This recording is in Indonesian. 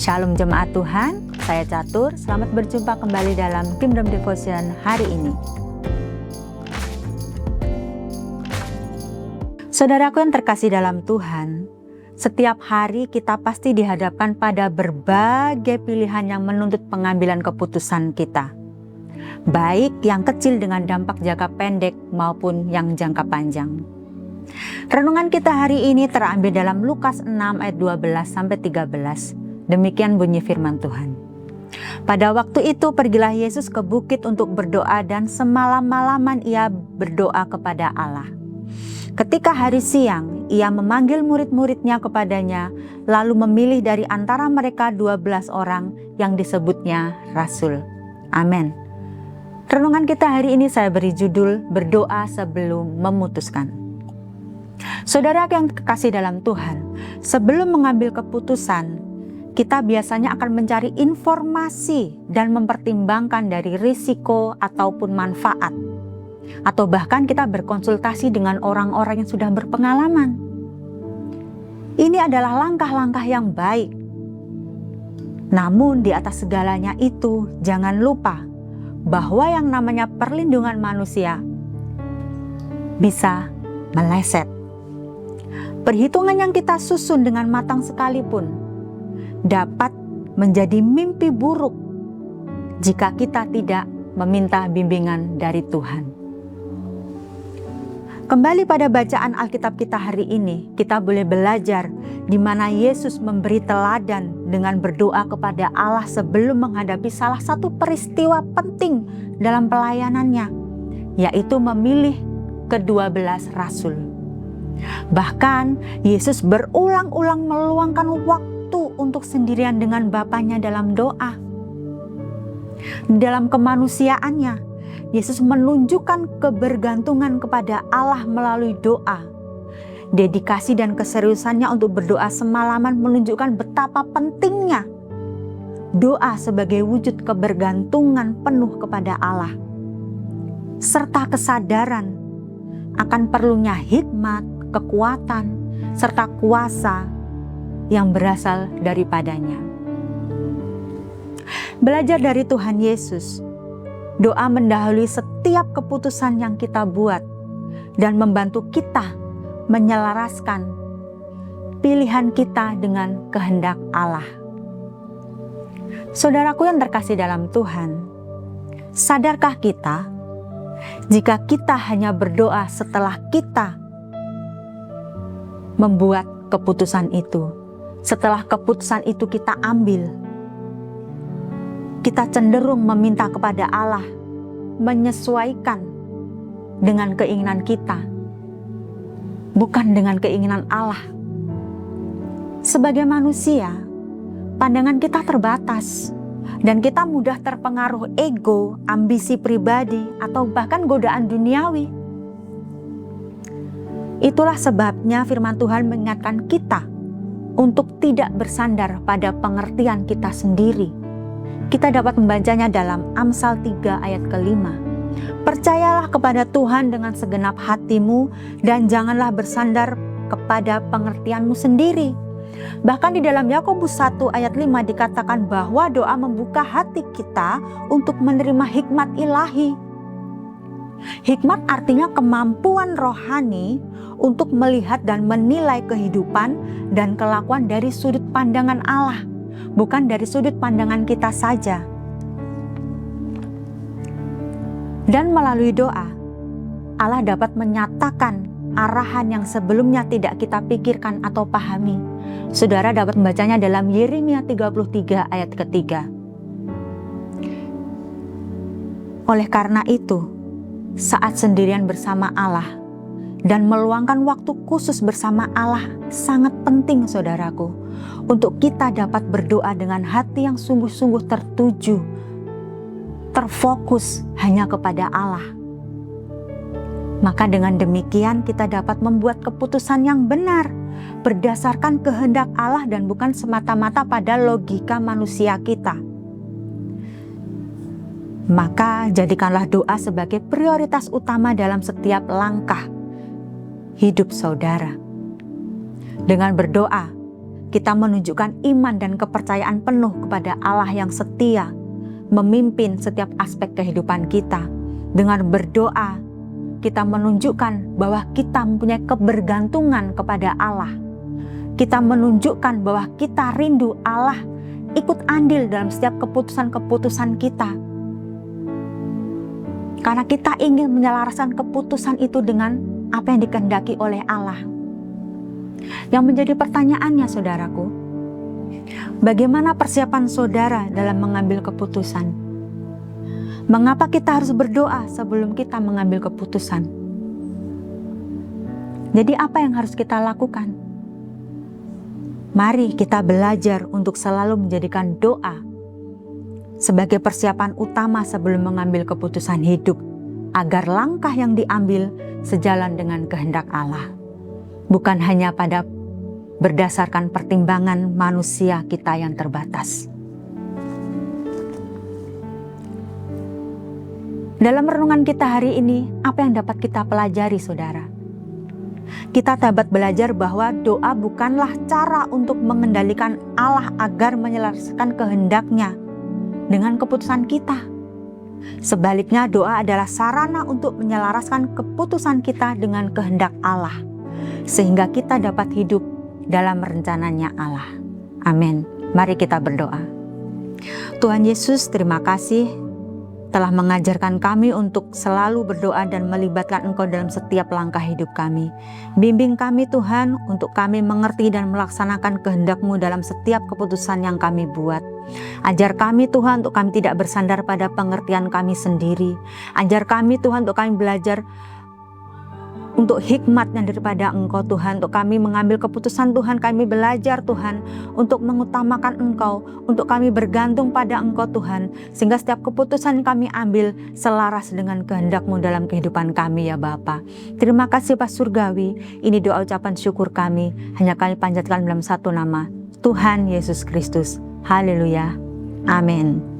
Shalom jemaat Tuhan, saya Catur. Selamat berjumpa kembali dalam Kingdom Devotion hari ini. Saudaraku yang terkasih dalam Tuhan, setiap hari kita pasti dihadapkan pada berbagai pilihan yang menuntut pengambilan keputusan kita. Baik yang kecil dengan dampak jangka pendek maupun yang jangka panjang. Renungan kita hari ini terambil dalam Lukas 6 ayat 12-13. Demikian bunyi firman Tuhan. Pada waktu itu pergilah Yesus ke bukit untuk berdoa dan semalam-malaman ia berdoa kepada Allah. Ketika hari siang, ia memanggil murid-muridnya kepadanya, lalu memilih dari antara mereka 12 orang yang disebutnya Rasul. Amin. Renungan kita hari ini saya beri judul Berdoa Sebelum Memutuskan. Saudara yang kekasih dalam Tuhan, sebelum mengambil keputusan, kita biasanya akan mencari informasi dan mempertimbangkan dari risiko ataupun manfaat. Atau bahkan kita berkonsultasi dengan orang-orang yang sudah berpengalaman. Ini adalah langkah-langkah yang baik. Namun di atas segalanya itu, jangan lupa bahwa yang namanya perlindungan manusia bisa meleset. Perhitungan yang kita susun dengan matang sekalipun dapat menjadi mimpi buruk jika kita tidak meminta bimbingan dari Tuhan. Kembali pada bacaan Alkitab kita hari ini, kita boleh belajar di mana Yesus memberi teladan dengan berdoa kepada Allah sebelum menghadapi salah satu peristiwa penting dalam pelayanannya, yaitu memilih ke-12 rasul. Bahkan Yesus berulang-ulang meluangkan waktu untuk sendirian dengan Bapanya dalam doa. Dalam kemanusiaannya, Yesus menunjukkan kebergantungan kepada Allah melalui doa. Dedikasi dan keseriusannya untuk berdoa semalaman menunjukkan betapa pentingnya doa sebagai wujud kebergantungan penuh kepada Allah, serta kesadaran akan perlunya hikmat, kekuatan, serta kuasa yang berasal daripadanya. Belajar dari Tuhan Yesus, doa mendahului setiap keputusan yang kita buat dan membantu kita menyelaraskan pilihan kita dengan kehendak Allah. Saudaraku yang terkasih dalam Tuhan, sadarkah kita jika kita hanya berdoa setelah kita membuat keputusan itu? Setelah keputusan itu kita ambil, kita cenderung meminta kepada Allah menyesuaikan dengan keinginan kita, bukan dengan keinginan Allah. Sebagai manusia, pandangan kita terbatas dan kita mudah terpengaruh ego, ambisi pribadi, atau bahkan godaan duniawi. Itulah sebabnya firman Tuhan mengingatkan kita untuk tidak bersandar pada pengertian kita sendiri. Kita dapat membacanya dalam Amsal 3 ayat ke-5. Percayalah kepada Tuhan dengan segenap hatimu dan janganlah bersandar kepada pengertianmu sendiri. Bahkan di dalam Yakobus 1 ayat 5 dikatakan bahwa doa membuka hati kita untuk menerima hikmat ilahi. Hikmat artinya kemampuan rohani untuk melihat dan menilai kehidupan dan kelakuan dari sudut pandangan Allah, bukan dari sudut pandangan kita saja. Dan melalui doa, Allah dapat menyatakan arahan yang sebelumnya tidak kita pikirkan atau pahami. Saudara dapat membacanya dalam Yeremia 33 ayat ketiga. Oleh karena itu, saat sendirian bersama Allah dan meluangkan waktu khusus bersama Allah sangat penting, saudaraku, untuk kita dapat berdoa dengan hati yang sungguh-sungguh tertuju, terfokus hanya kepada Allah. Maka dengan demikian kita dapat membuat keputusan yang benar berdasarkan kehendak Allah dan bukan semata-mata pada logika manusia kita. Maka jadikanlah doa sebagai prioritas utama dalam setiap langkah hidup saudara. Dengan berdoa, kita menunjukkan iman dan kepercayaan penuh kepada Allah yang setia, memimpin setiap aspek kehidupan kita. Dengan berdoa, kita menunjukkan bahwa kita mempunyai kebergantungan kepada Allah. Kita menunjukkan bahwa kita rindu Allah ikut andil dalam setiap keputusan-keputusan kita. Karena kita ingin menyelaraskan keputusan itu dengan apa yang dikehendaki oleh Allah. Yang menjadi pertanyaannya, saudaraku, bagaimana persiapan saudara dalam mengambil keputusan? Mengapa kita harus berdoa sebelum kita mengambil keputusan? Jadi apa yang harus kita lakukan? Mari kita belajar untuk selalu menjadikan doa sebagai persiapan utama sebelum mengambil keputusan hidup, agar langkah yang diambil sejalan dengan kehendak Allah. Bukan hanya pada berdasarkan pertimbangan manusia kita yang terbatas. Dalam renungan kita hari ini, apa yang dapat kita pelajari, saudara? Kita dapat belajar bahwa doa bukanlah cara untuk mengendalikan Allah agar menyelaraskan kehendak-Nya dengan keputusan kita. Sebaliknya, doa adalah sarana untuk menyelaraskan keputusan kita dengan kehendak Allah, sehingga kita dapat hidup dalam rencananya Allah. Amin. Mari kita berdoa. Tuhan Yesus, terima kasih telah mengajarkan kami untuk selalu berdoa dan melibatkan Engkau dalam setiap langkah hidup kami. Bimbing kami Tuhan untuk kami mengerti dan melaksanakan kehendak-Mu dalam setiap keputusan yang kami buat. Ajar kami Tuhan untuk kami tidak bersandar pada pengertian kami sendiri. Ajar kami Tuhan untuk kami belajar untuk hikmat yang daripada Engkau Tuhan, untuk kami mengambil keputusan Tuhan, kami belajar Tuhan untuk mengutamakan Engkau, untuk kami bergantung pada Engkau Tuhan, sehingga setiap keputusan kami ambil selaras dengan kehendak-Mu dalam kehidupan kami ya Bapa. Terima kasih Pak Surgawi, ini doa ucapan syukur kami, hanya kami panjatkan dalam satu nama, Tuhan Yesus Kristus. Haleluya. Amin.